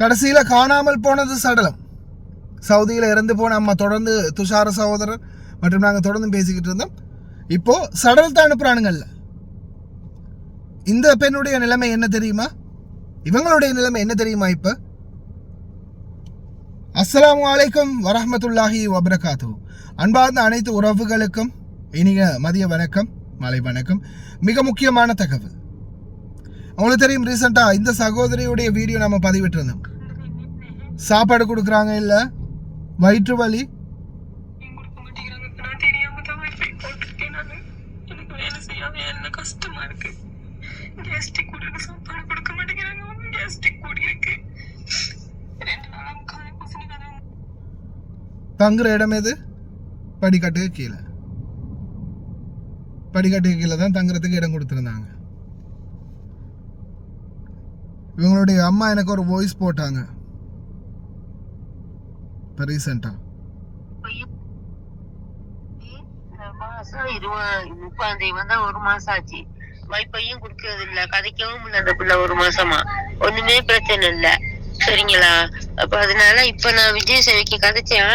கடைசியில் காணாமல் போனது சடலம். சவுதியில் இறந்து போன அம்மா தொடர்ந்து துஷார சகோதரர் மற்றும் நாங்கள் தொடர்ந்து பேசிக்கிட்டு இருந்தோம். இப்போது சடலத்தை அனுப்புகிறானுங்கல்ல. இந்த பெண்ணுடைய நிலைமை என்ன தெரியுமா? இவங்களுடைய நிலைமை என்ன தெரியுமா? இப்போ அஸ்ஸலாமு அலைக்கும் வரஹ்மத்துல்லாஹி வபரகாத்து. அன்பார்ந்த அனைத்து உறவுகளுக்கும் இனிய மதிய வணக்கம், மாலை வணக்கம். மிக முக்கியமான தகவல் உங்களுக்கு தெரியும், ரீசெண்டாக இந்த சகோதரியுடைய வீடியோ நம்ம பதிவிட்டிருந்தோம். சாப்பாடு கொடுக்குறாங்க, இல்லை வயிற்று வலி, தங்குற இடம் எது? படிக்கட்டுக்கு கீழே. படிக்கட்டுக்கு கீழே தான் தங்குறதுக்கு இடம் கொடுத்துருந்தாங்க. இவங்களுடைய அம்மா எனக்கு ஒரு வாய்ஸ் போட்டாங்க இப்போ ரீசெண்டா. 30 வந்தா 1 மாசம் ஆச்சு. வைப்பையும் குடுக்கறது இல்ல, கதைக்கவும் இல்ல அந்த பிள்ளை 1 மாசமா. ஒண்ணுமே பிரச்சனை இல்ல, சரிங்களா? அப்ப அதனால இப்ப நான் விஜய் சேவைக்கு கதைச்சேன்.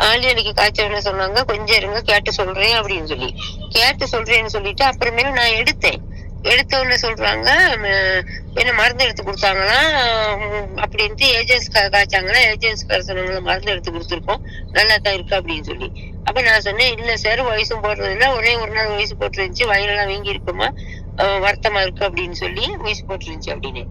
ஆலியனுக்கு காய்ச்சவன சொன்னாங்க, கொஞ்சம் இருங்க கேட்டு சொல்றேன் அப்படின்னு சொல்லி கேட்டு சொல்றேன்னு சொல்லிட்டு அப்புறமேல நான் எடுத்த உடனே சொல்றாங்க, என்ன மருந்து எடுத்து கொடுத்தாங்களாம் அப்படின்ட்டு ஏஜென்ட்ஸ் காய்ச்சாங்களா. ஏஜென்ட்ஸ் சொன்னாங்களா மருந்து எடுத்து கொடுத்துருக்கோம், நல்லா தான் இருக்கு அப்படின்னு சொல்லி. அப்ப நான் சொன்னேன், இல்ல சார் வயசும் போடுறது இல்ல, ஒரே ஒரு நாள் வயசு போட்டுருந்துச்சு, வயிறெல்லாம் வீங்கி இருக்குமா, வருத்தமா இருக்கு அப்படின்னு சொல்லி வயசு போட்டுருந்துச்சு அப்படின்னு.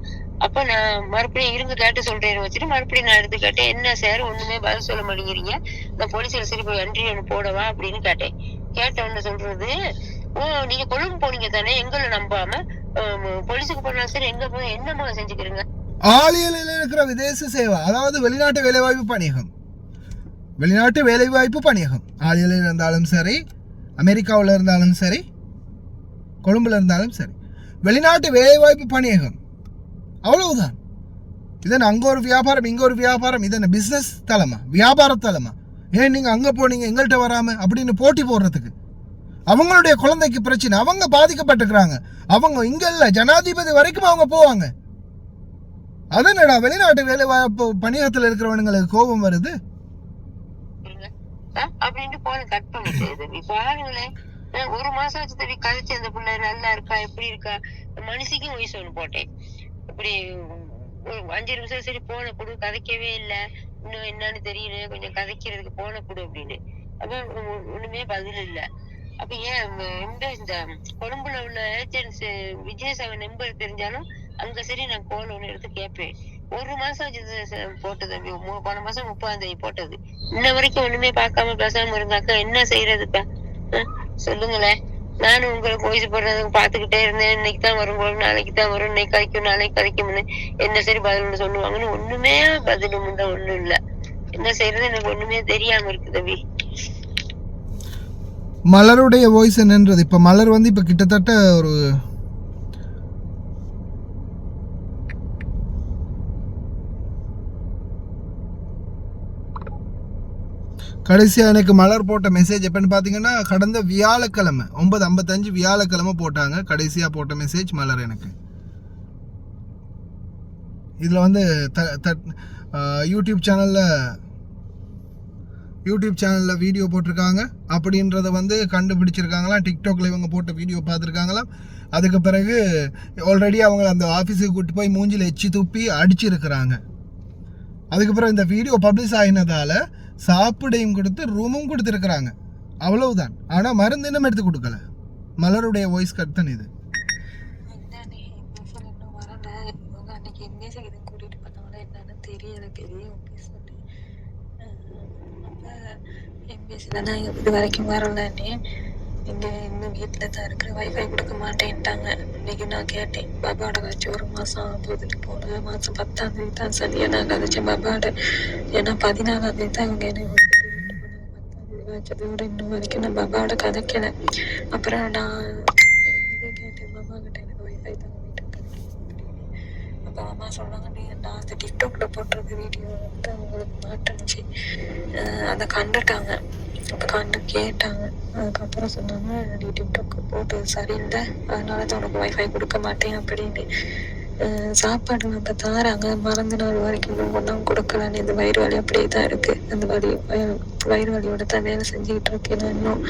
அப்ப நான் மறுபடியும் இருங்க கேட்டு சொல்றேன்னு வச்சுட்டு மறுபடியும் நான் எடுத்து கேட்டேன், என்ன சார் ஒண்ணுமே பதில் சொல்ல மாட்டேங்கிறீங்க, நான் போலீஸ்ல சரி போய் என்ட்ரி ஒன்று போடவா அப்படின்னு கேட்டேன். கேட்டவன்னு சொல்றது, ஓ நீங்க கொழும்பு போனீங்க தானே, எங்களை நம்பாம போலீஸுக்கு போனா சார் எங்க போய் என்னமா செஞ்சுக்கிறீங்க. ஆலியலில் இருக்கிற விதேச சேவை, அதாவது வெளிநாட்டு வேலைவாய்ப்பு பணியகம். வெளிநாட்டு வேலைவாய்ப்பு பணியகம் ஆலியலில் இருந்தாலும் சரி, அமெரிக்காவில் இருந்தாலும் சரி, கொழும்புல இருந்தாலும் சரி, வெளிநாட்டு வேலைவாய்ப்பு பணியகம். அவ்வளவுதான். இதன் அங்கே ஒரு வியாபாரம், இங்கே ஒரு வியாபாரம். இதன் பிஸ்னஸ் தலமா, வியாபார தலமா? ஏன் நீங்கள் அங்கே போனீங்க எங்கள்கிட்ட வராமல் அப்படின்னு போட்டி போடுறதுக்கு. அவங்களுடைய குழந்தைக்கு பிரச்சனை, அவங்க பாதிக்கப்பட்டிருக்கிறாங்க. அவங்க இங்கே இல்லை, ஜனாதிபதி வரைக்கும் அவங்க போவாங்க. அதனடா வெளிநாட்டு வேலைவாய்ப்பு பணியகத்தில் இருக்கிறவனுங்களுக்கு கோபம் வருது அப்படின்னு போன கட் பண்ணிட்டு பாருங்களேன். 1 மாசம் ஆச்சு தம்பி கதைச்சு, அந்த பிள்ளை நல்லா இருக்கா, எப்படி இருக்கா, மனுஷிக்கும் வயசு ஒண்ணு போட்டேன். இப்படி 5 நிமிஷம் சரி போன கொடு, கதைக்கவே இல்லை, இன்னும் என்னன்னு தெரியல, கொஞ்சம் கதைக்கிறதுக்கு போன கொடு அப்படின்னு. அப்ப ஒண்ணுமே பதில் இல்லை. அப்ப ஏன் இந்த கொழும்புல உள்ள ஏஜென்ட்ஸ் விஜய் சேவை நம்பர் தெரிஞ்சாலும் அங்க சரி நான் கோல் ஒண்ணு எடுத்து கேட்பேன். 1 மாசம் ஆச்சு போட்டது, போன மாசம் 30ஆம் தேதி போட்டது. இன்ன வரைக்கும் ஒண்ணுமே பார்க்காம பேசாம இருந்தாக்கா என்ன செய்யறதுப்பா? சொல்லுங்களேன். நானும் உங்களுக்கு வயசு போடுறதுக்கு பாத்துக்கிட்டே இருந்தேன். இன்னைக்கு தான் வரும் போல, நாளைக்கு தான் வரும், இன்னைக்கு கதைக்கும் நாளைக்கு கதைக்கும்னு என்ன சரி பதில் சொல்லுவாங்கன்னு ஒண்ணுமே பதிலும் ஒண்ணும் இல்ல. என்ன செய்யறது எனக்கு ஒண்ணுமே தெரியாம இருக்கு தம்பி. மலருடைய வாய்ஸ் என்னன்றது, இப்போ மலர் வந்து இப்போ கிட்டத்தட்ட ஒரு கடைசியாக எனக்கு மலர் போட்ட மெசேஜ் எப்போன்னு பார்த்தீங்கன்னா, கடந்த வியாழக்கிழமை 9:55 வியாழக்கிழமை போட்டாங்க. கடைசியாக போட்ட மெசேஜ் மலர் எனக்கு. இதில் வந்து யூடியூப் சேனலில் வீடியோ போட்டிருக்காங்க. அப்படின்றத வந்து கண்டுபிடிச்சிருக்காங்களாம். டிக்டாக்ல இவங்க போட்ட வீடியோ பார்த்துருக்காங்களாம். அதுக்கு பிறகு ஆல்ரெடி அவங்க அந்த ஆஃபீஸுக்கு கூப்பிட்டு போய் மூஞ்சில் எச்சி துப்பி அடிச்சிருக்கிறாங்க. அதுக்கப்புறம் இந்த வீடியோ பப்ளிஷ் ஆகினதால சாப்பிடையும் கொடுத்து ரூமும் கொடுத்துருக்குறாங்க. அவ்வளவுதான். ஆனால் மருந்து இன்னும் எடுத்து கொடுக்கல. மலருடைய வாய்ஸ் கட் தான் இது. இது வரைக்கும் வரலன்னு இன்னும் வீட்டில் தான் இருக்கிற, வைஃபை கொடுக்க மாட்டேன்ட்டாங்க. இன்னைக்கு நான் கேட்டேன், பாபாவோட கழிச்சு 1 மாசம் ஆகுதுன்னு போன மாசம் 10ஆம் தேதி தான் சரியா நான் கதைச்சேன் பாபாவோட. ஏன்னா 14ஆம் தேதி தான் அவங்க என்ன வச்சதோட இன்னும் வரைக்கும் நான் பாபாவோட கதைக்கல. அப்புறம் நான் கேட்டேன் பாபா கிட்ட, எனக்கு வைஃபை தான் வீட்டுக்கு அப்படின்னு. அப்போ அம்மா சொன்னாங்க, நான் அந்த டிக்டாக்ல போட்டிருக்க வீடியோ வந்து அவங்களுக்கு மாட்டுனுச்சு, அதை கண்டுட்டாங்க. அப்போ கண்டு கேட்டாங்க. அதுக்கப்புறம் சொன்னாங்க, நீ டிக்டாக் போட்டு சரியில்லை, அதனால தான் உனக்கு வைஃபை கொடுக்க மாட்டேன் அப்படின்னு. சாப்பாடு நம்ம தாராங்க, மறந்து நாள் வரைக்கும் ஒன்றும் கொடுக்கலான்னு இந்த வயிறு வலி அப்படியே தான் இருக்குது. அந்த வயிறு வலியோட தான் வேலை செஞ்சுக்கிட்டு இருக்கேன். இன்னும்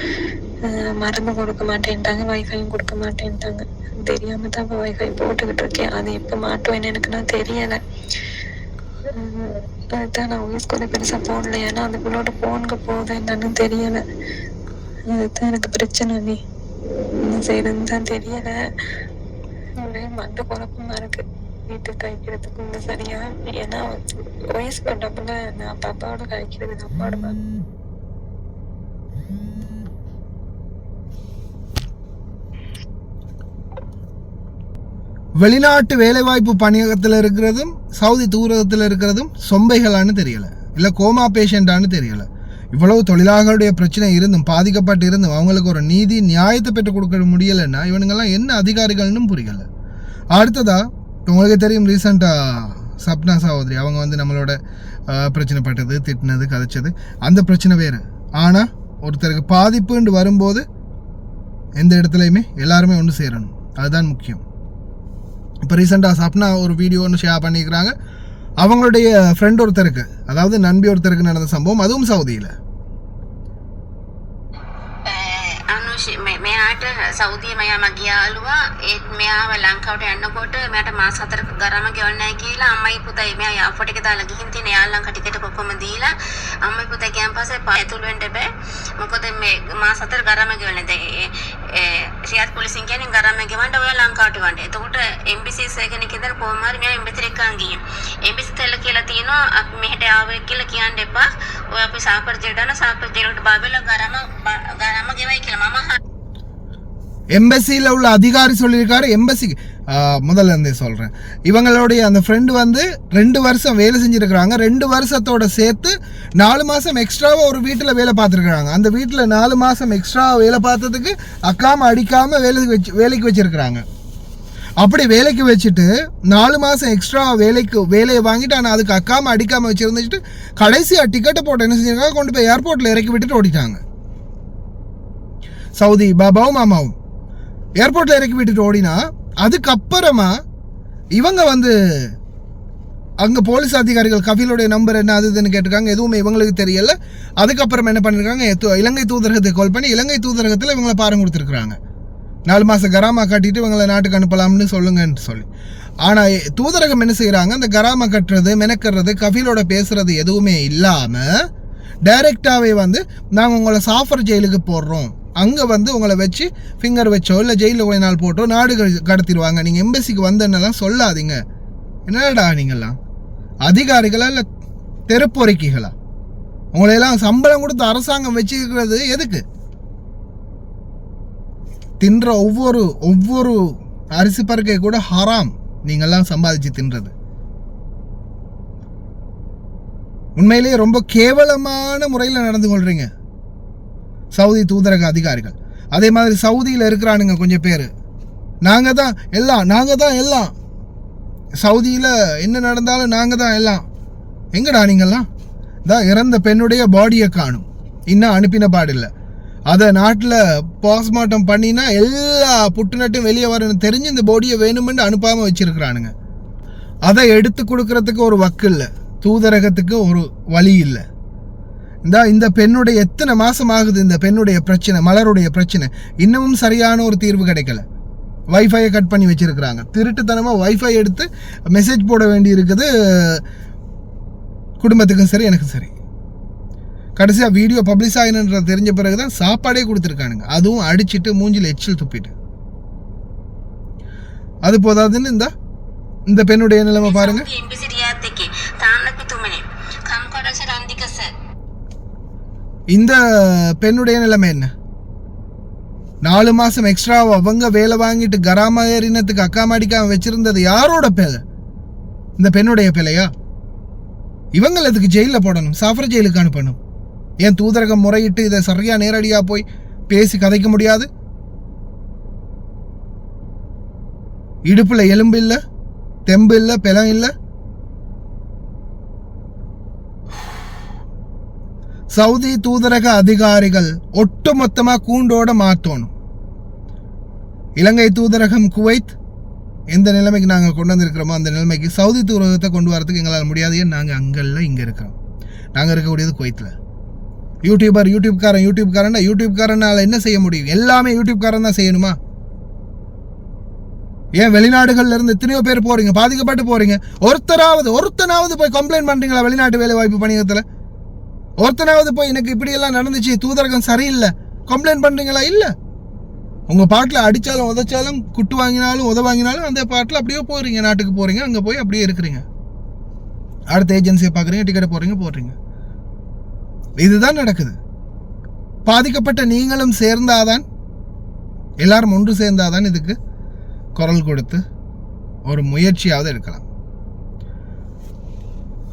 மருந்து கொடுக்க மாட்டேன்ட்டாங்க, வைஃபையும் கொடுக்க மாட்டேன்ட்டாங்க. தெரியாம தான் இப்போ வைஃபை போட்டுக்கிட்டு இருக்கேன். அது எப்போ மாட்டுவேன்னு எனக்கு நான் தெரியலை. அதுதான் நான் வாய்ஸ் கூட பெருசாக போடல, ஏன்னா அந்த பிள்ளோட ஃபோனுக்கு போகுது என்னன்னு தெரியலை. அதுதான் எனக்கு பிரச்சனை. நீ என்ன செய்யறதுன்னு தான் தெரியலை. ஒரே மண்டு குழப்பமா இருக்கு வீட்டுக்கு கழிக்கிறதுக்கு சரியா. ஏன்னா வயசு கொண்டப்பல நான் பாப்பாவோட கழிக்கிறது அம்மாவோட வெளிநாட்டு வேலைவாய்ப்பு பணியகத்தில் இருக்கிறதும் சவுதி தூரத்தில் இருக்கிறதும் சொம்பைகளான்னு தெரியலை, இல்லை கோமா பேஷண்டான்னு தெரியலை. இவ்வளவு தொழிலாளர்களுடைய பிரச்சனை இருந்தும் பாதிக்கப்பட்டு இருந்தும் அவங்களுக்கு ஒரு நீதி நியாயத்தை பெற்றுக் கொடுக்க முடியலைன்னா இவனுங்கெல்லாம் என்ன அதிகாரிகள்னு புரியலை. அடுத்ததா உங்களுக்கு தெரியும், ரீசெண்டாக சப்னா சகோதரி அவங்க வந்து நம்மளோட பிரச்சனைப்பட்டது, திட்டினது, கதைச்சது, அந்த பிரச்சனை வேறு. ஆனால் ஒருத்தருக்கு பாதிப்புன்னு வரும்போது எந்த இடத்துலையுமே எல்லாருமே ஒன்று சேரணும், அதுதான் முக்கியம். இப்போ ரீசெண்டாக சப்னா ஒரு வீடியோ ஒன்று ஷேர் பண்ணிக்கிறாங்க. அவங்களுடைய ஃப்ரெண்ட் ஒருத்தருக்கு, அதாவது நண்பி ஒருத்தருக்கு நடந்த சம்பவம், அதுவும் சவுதியில். මෙයාට සෞදිය මයාම ගියාලුවා ඒත් මෙයාව ලංකාවට යන්නකොට මෙයාට මාස 4ක ගරම ගෙවන්නයි කියලා අම්මයි පුතයි මෙයා යාපෝට් එක දාලා ගිහින් තියෙන යාළුවන් ටිකට් ඔක්කොම දීලා අම්මයි පුතයි ගියන් පස්සේ ඇතුල් වෙන්න බෑ මොකද මේ මාස 4 ගරම ගෙවන්නේ දැන් රියාද් පොලිසියෙන් කියන්නේ ගරම ගෙවන්න ඔයා ලංකාවට වන්න. එතකොට එම්බසි එකෙනෙක් ඉඳලා කොහොම හරි මෙයා එම්බසි එකෙන් ගිහින් එම්බසි තෙල්ල කියලා තියෙනවා අපි මෙහෙට ආවේ කියලා කියන්න එපා. ඔය අපි සාපර් ජෙල්ඩාන සාපර් ජෙල්ට බාබෙලා ගරම ගෙවයි කියලා මම எம்பசியில் உள்ள அதிகாரி சொல்லியிருக்காரு. எம்பசிக்கு முதல்ல இருந்தே சொல்கிறேன், இவங்களுடைய அந்த ஃப்ரெண்டு வந்து 2 வருஷம் வேலை செஞ்சுருக்கிறாங்க. 2 வருஷத்தோட சேர்த்து 4 மாதம் எக்ஸ்ட்ராவாக ஒரு வீட்டில் வேலை பார்த்துருக்குறாங்க. அந்த வீட்டில் 4 மாதம் எக்ஸ்ட்ரா வேலை பார்த்ததுக்கு அக்காமல் அடிக்காமல் வேலைக்கு வச்சுருக்குறாங்க. அப்படி வேலைக்கு வச்சுட்டு 4 மாதம் எக்ஸ்ட்ரா வேலையை வாங்கிட்டு, ஆனால் அதுக்கு அக்காமல் அடிக்காமல் வச்சுருந்துட்டு கடைசியாக டிக்கெட்டை போட்டு என்ன செஞ்சிருக்காங்க, கொண்டு போய் ஏர்போர்ட்டில் இறக்கி விட்டுட்டு ஓடிட்டாங்க. சவுதி பாபாவும் மாமாவும் ஏர்போர்ட்டில் இறக்கி விட்டுட்டு ஓடினா, அதுக்கப்புறமா இவங்க வந்து அங்கே போலீஸ் அதிகாரிகள் கஃபீலோடைய நம்பர் என்ன அது இதுன்னு கேட்டிருக்காங்க. எதுவுமே இவங்களுக்கு தெரியல. அதுக்கப்புறம் என்ன பண்ணியிருக்காங்க, இலங்கை தூதரகத்துக்கு கால் பண்ணி இலங்கை தூதரகத்தில் இவங்களை பாரம் கொடுத்துருக்குறாங்க. 4 மாதம் கராமா கட்டிட்டு இவங்களை நாட்டுக்கு அனுப்பலாம்னு சொல்லுங்கன்னு சொல்லி. ஆனால் தூதரகம் என்ன செய்கிறாங்க, அந்த கராமா கட்டுறது, மெனக்கிறது, கஃபீலோட பேசுகிறது எதுவுமே இல்லாமல் டைரெக்டாகவே வந்து நாங்கள் உங்களை சாஃபர் ஜெயிலுக்கு போடுறோம், அங்கே வந்து உங்களை வச்சு ஃபிங்கர் வச்சோ இல்லை ஜெயிலில் கொஞ்ச நாள் போட்டோ நாடு கடத்திடுவாங்க, நீங்கள் எம்பசிக்கு வந்தேன்னெல்லாம் சொல்லாதீங்க. என்னடா நீங்கள்லாம் அதிகாரிகளா இல்லை தெருப்பொறிக்கைகளா? உங்களையெல்லாம் சம்பளம் கொடுத்து அரசாங்கம் வச்சுக்கிறது எதுக்கு? தின்ற ஒவ்வொரு அரிசி பருக்கை கூட ஹராம் நீங்கள்லாம் சம்பாதிச்சு தின்றது. உண்மையிலேயே ரொம்ப கேவலமான முறையில் நடந்து கொள்றீங்க சவுதி தூதரக அதிகாரிகள். அதே மாதிரி சவுதியில் இருக்கிறானுங்க கொஞ்சம் பேர், நாங்கள் தான் எல்லாம் சவுதியில் என்ன நடந்தாலும் நாங்கள் தான் எல்லாம். எங்கடா நீங்கள்லாம்? தான் இறந்த பெண்ணுடைய பாடியை காணும், இன்னும் அனுப்பின பாடில்லை. அதை நாட்டில் போஸ்ட்மார்ட்டம் பண்ணினா எல்லா புட்டுநட்டும் வெளியே வரணும்னு தெரிஞ்சு இந்த பாடியை வேணுமென்று அனுப்பாமல் வச்சுருக்கிறானுங்க. அதை எடுத்து கொடுக்கறதுக்கு ஒரு வக்கு இல்லை, தூதரகத்துக்கு ஒரு வழி இல்லை. இந்த பெண்ணுடைய எத்தனை மாதம் ஆகுது இந்த பெண்ணுடைய பிரச்சனை, மலருடைய பிரச்சனை, இன்னமும் சரியான ஒரு தீர்வு கிடைக்கல. வைஃபையை கட் பண்ணி வச்சுருக்கிறாங்க. திருட்டுத்தனமாக வைஃபை எடுத்து மெசேஜ் போட வேண்டி இருக்குது குடும்பத்துக்கும் சரி எனக்கும் சரி. கடைசியாக வீடியோ பப்ளிஷ் ஆகினன்றது தெரிஞ்ச பிறகு தான் சாப்பாடே கொடுத்துருக்கானுங்க, அதுவும் அடிச்சுட்டு மூஞ்சில் எச்சில் துப்பிட்டு. அது போதாதுன்னு இந்த பெண்ணுடைய நிலைமை பாருங்க. இந்த பெண்ணுடைய நிலைமை என்ன? 4 மாதம் எக்ஸ்ட்ரா அவங்க வேலை வாங்கிட்டு கராமா ஏறினத்துக்கு அக்கா மாடிக்காம வச்சிருந்தது யாரோட பேலை? இந்த பெண்ணுடைய பிள்ளையா? இவங்களை அதுக்கு ஜெயிலில் போடணும், சாஃபர் ஜெயிலுக்கு அனுப்பணும். ஏன் தூதரகம் முறையிட்டு இதை சரியா நேரடியாக போய் பேசி கதைக்க முடியாது? இடுப்புல எலும்பு இல்லை, தெம்பு இல்லை, பிளம் இல்லை. சவுதி தூதரக அதிகாரிகள் ஒட்டுமொத்தமாக கூண்டோட மாற்றணும். இலங்கை தூதரகம் குவைத், எந்த நிலைமைக்கு நாங்கள் கொண்டு வந்திருக்கிறோமோ அந்த நிலைமைக்கு சவுதி தூதரகத்தை கொண்டு வரதுக்கு எங்களால் முடியாது. ஏன் நாங்கள் அங்கெல்லாம் இங்கே இருக்கிறோம். நாங்கள் இருக்கக்கூடியது குவைத்தில். யூடியூப்காரனால் என்ன செய்ய முடியும்? எல்லாமே யூடியூப்காரன் தான் செய்யணுமா? ஏன் வெளிநாடுகள்ல இருந்து எத்தனையோ பேர் போறீங்க, பாதிக்கப்பட்டு போறீங்க. ஒருத்தனாவது போய் கம்ப்ளைண்ட் பண்றீங்களா? வெளிநாட்டு வேலை வாய்ப்பு பணியகத்தில் ஒருத்தனாவது போய் எனக்கு இப்படி எல்லாம் நடந்துச்சு, தூதரகம் சரியில்லை, கம்ப்ளைண்ட் பண்றீங்களா? இல்லை. உங்க பாட்டில் அடிச்சாலும் உதைச்சாலும் குட்டு வாங்கினாலும் உத வாங்கினாலும் அந்த பாட்டில் அப்படியே போறீங்க, நாட்டுக்கு போறீங்க, அங்கே போய் அப்படியே இருக்கிறீங்க. அடுத்த ஏஜென்சியை பார்க்குறீங்க, டிக்கெட்டை போடுறீங்க. இதுதான் நடக்குது. பாதிக்கப்பட்ட நீங்களும் சேர்ந்தாதான், எல்லாரும் ஒன்று சேர்ந்தாதான் இதுக்கு குரல் கொடுத்து ஒரு முயற்சியாவது எடுக்கலாம்.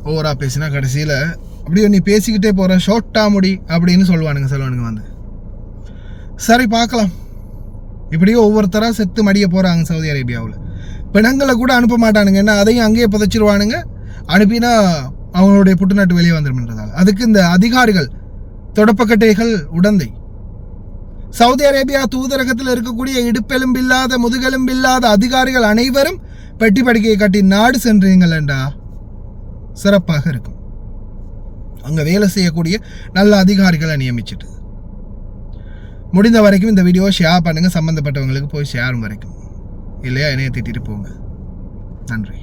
ஓவரா பேசினா கடைசியில் அப்படியே நீ பேசிக்கிட்டே போற, ஷோட்டா முடி அப்படின்னு சொல்லுவானுங்க வந்து. சரி, பார்க்கலாம். இப்படியே ஒவ்வொருத்தராக செத்து மடிய போகிறாங்க சவுதி அரேபியாவில். பிணங்களை கூட அனுப்ப மாட்டானுங்க. என்ன, அதையும் அங்கேயே புதைச்சிருவானுங்க. அனுப்பினா அவங்களுடைய புட்டுநாட்டு வெளியே வந்துடும்ன்றதால அதுக்கு இந்த அதிகாரிகள் தொடப்பக்கட்டைகள் உடந்தை. சவுதி அரேபியா தூதரகத்தில் இருக்கக்கூடிய இடுப்பெலும்பில்லாத முதுகெலும்பில்லாத அதிகாரிகள் அனைவரும் பெட்டி படுக்கையை கட்டி நாடு சென்றீங்களா சிறப்பாக இருக்கும். அங்கே வேலை செய்யக்கூடிய நல்ல அதிகாரிகளை நியமிச்சுட்டு முடிந்த வரைக்கும் இந்த வீடியோவை ஷேர் பண்ணுங்கள். சம்மந்தப்பட்டவங்களுக்கு போய் ஷேரும் வரைக்கும் இல்லையா, என்னைய திட்டிட்டு போங்க. நன்றி.